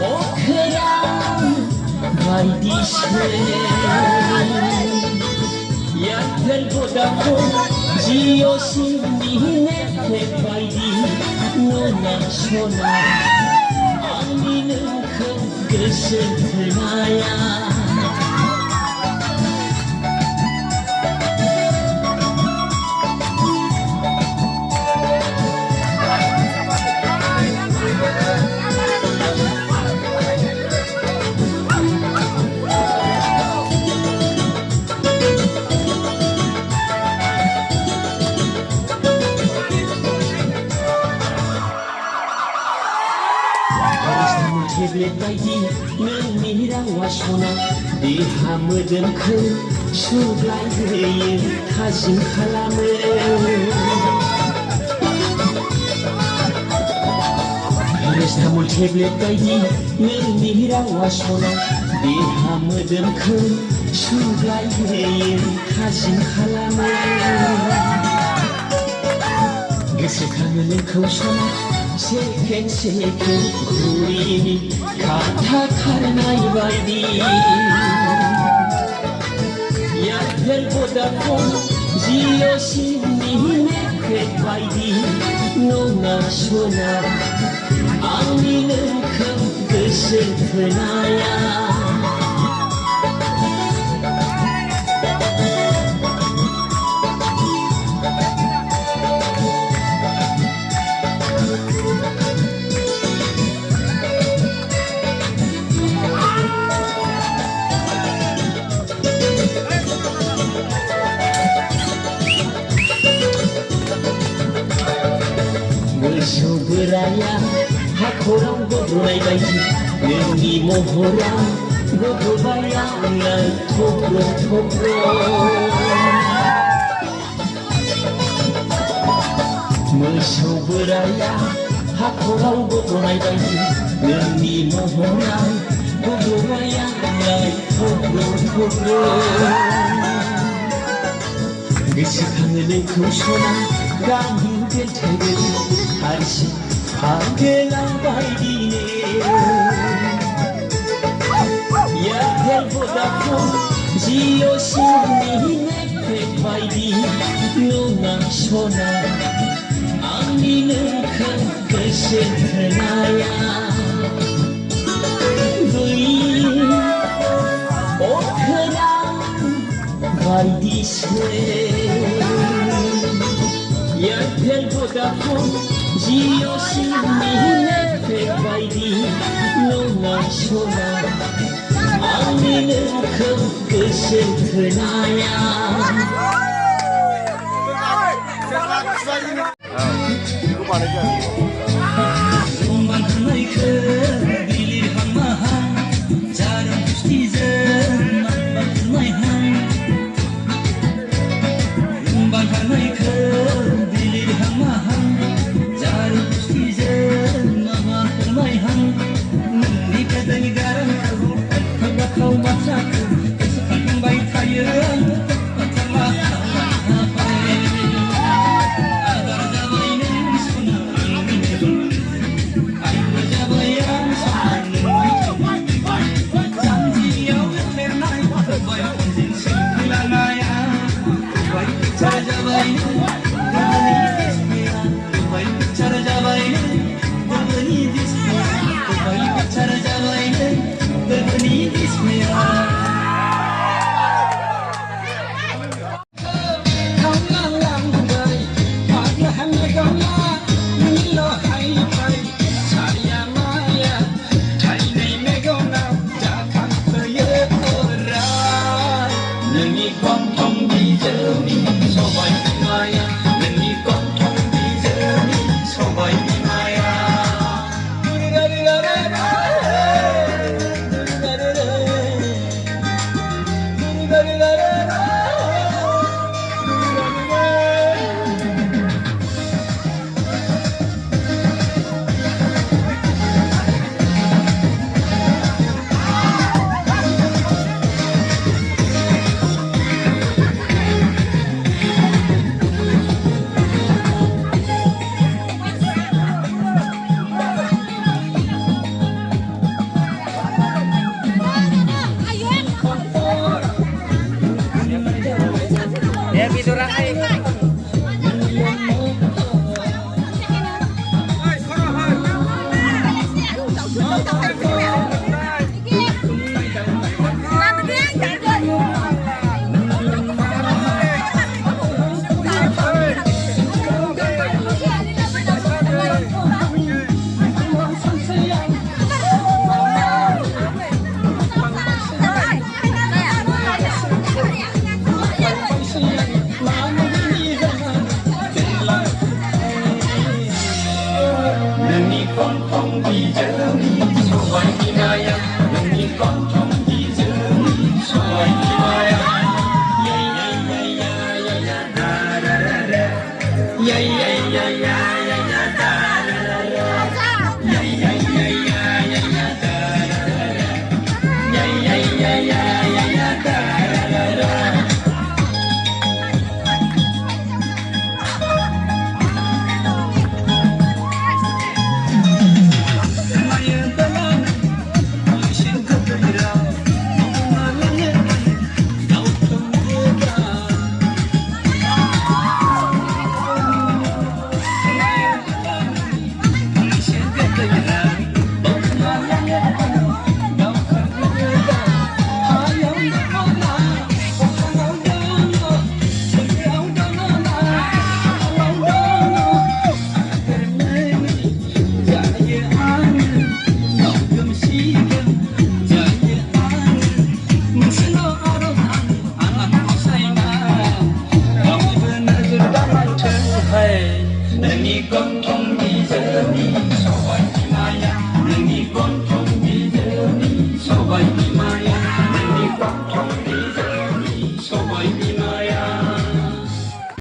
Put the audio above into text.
오크랑 바이디세 약별보다도 지어신 니네 바이디 너나 소나 아니는 큰 것을 드나야 Baby, nang wasona di hamdan khun shuglai ye thajin khalame Restamul tablet baby nang wasona di hamdan khun shuglai ye thajin khalame Gesekangen khau shona Seken kurini kata karnai baidi Yakher bodakon jiyo sini nekhet baidi Nona shona anginen keng gesentenaya Beraya hakorang gobrolay bayi Nengi mohora gobrolayangan tobro Meso beraya hakorang gobrolay bayi Nengi mohora gobrolayangan tobro Gesekangen kusona gamin beltegen Harsi Angelang baidine Ya helbodakon Jiyo sini nekhet baidi Nona shona Anginen keng kesentenaya Gui Okerang baidise Ya helbodakon Jiyo sini nekhet baidi Nona shona Anginen keng kesentenaya Kemana aja?